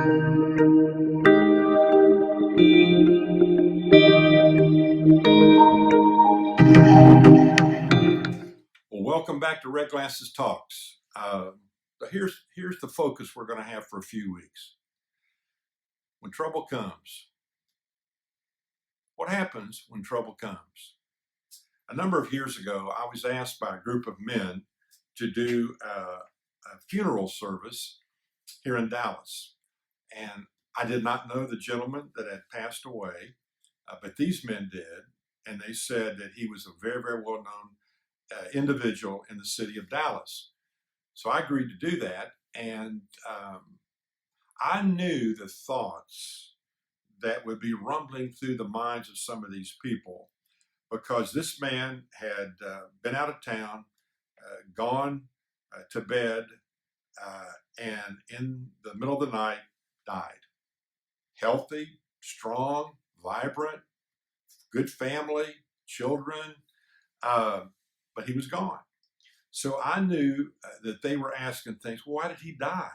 Well, welcome back to Red Glasses Talks. Here's the focus we're going to have for a few weeks. When trouble comes, what happens when trouble comes? A number of years ago, I was asked by a group of men to do a funeral service here in Dallas. And I did not know the gentleman that had passed away, but these men did. And they said that he was a very, very well-known individual in the city of Dallas. So I agreed to do that, and I knew the thoughts that would be rumbling through the minds of some of these people, because this man had been out of town, gone to bed, and in the middle of the night died. Healthy, strong, vibrant, good family, children, but he was gone. So I knew that they were asking things. Why did he die?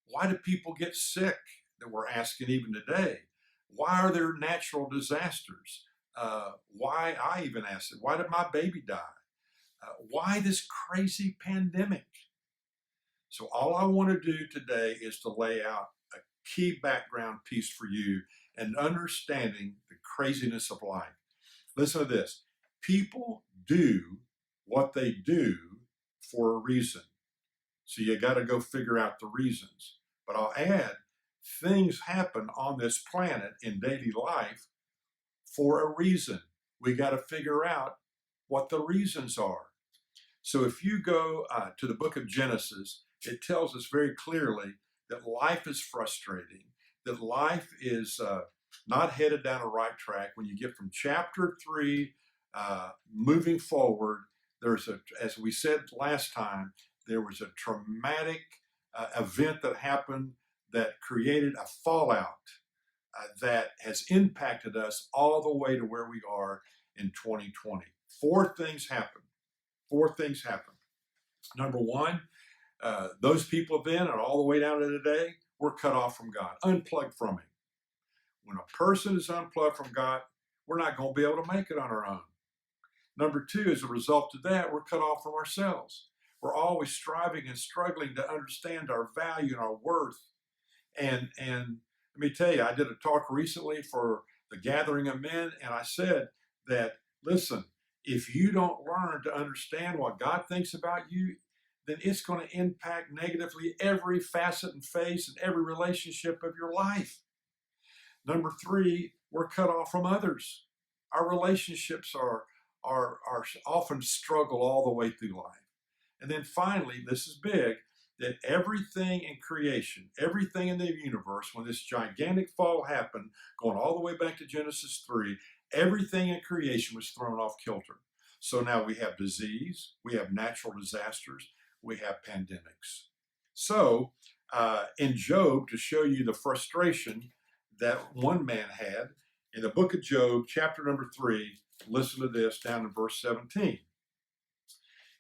Why do people get sick? That we're asking even today. Why are there natural disasters? Why, I even asked it, why did my baby die? Why this crazy pandemic? So all I want to do today is to lay out a key background piece for you and understanding the craziness of life. Listen to this. People do what they do for a reason. So you got to go figure out the reasons. But I'll add, things happen on this planet in daily life for a reason. We got to figure out what the reasons are. So if you go to the book of Genesis, it tells us very clearly that life is frustrating, that life is not headed down a right track. When you get from chapter 3 moving forward, as we said last time, there was a traumatic event that happened that created a fallout that has impacted us all the way to where we are in 2020. Four things happened. Number one, those people then and all the way down to today were cut off from God, unplugged from Him. When a person is unplugged from God, we're not going to be able to make it on our own. Number two, as a result of that, we're cut off from ourselves. We're always striving and struggling to understand our value and our worth. And let me tell you, I did a talk recently for the gathering of men, and I said that, listen, if you don't learn to understand what God thinks about you, then it's going to impact negatively every facet and phase and every relationship of your life. Number three, we're cut off from others. Our relationships are often struggle all the way through life. And then finally, this is big, that everything in creation, everything in the universe, when this gigantic fall happened, going all the way back to Genesis 3, everything in creation was thrown off kilter. So now we have disease, we have natural disasters, we have pandemics. So in Job, to show you the frustration that one man had, in the book of Job, chapter number 3, listen to this down in verse 17.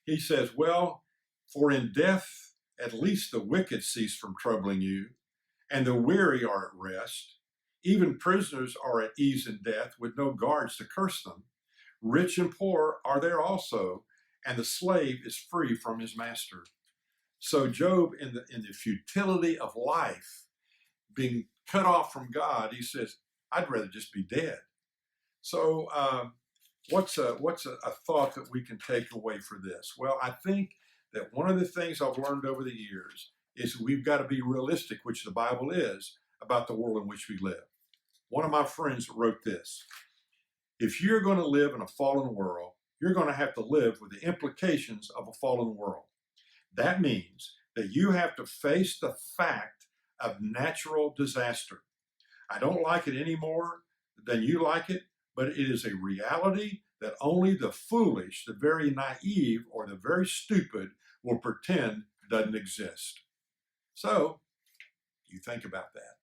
He says, well, for in death at least the wicked cease from troubling you, and the weary are at rest. Even prisoners are at ease in death, with no guards to curse them. Rich and poor are there also, and the slave is free from his master. So Job, in the futility of life, being cut off from God, he says, I'd rather just be dead. So what's a thought that we can take away for this? Well, I think that one of the things I've learned over the years is we've got to be realistic, which the Bible is, about the world in which we live. One of my friends wrote this: if you're going to live in a fallen world, you're going to have to live with the implications of a fallen world. That means that you have to face the fact of natural disaster. I don't like it any more than you like it, but it is a reality that only the foolish, the very naive, or the very stupid will pretend doesn't exist. So, you think about that.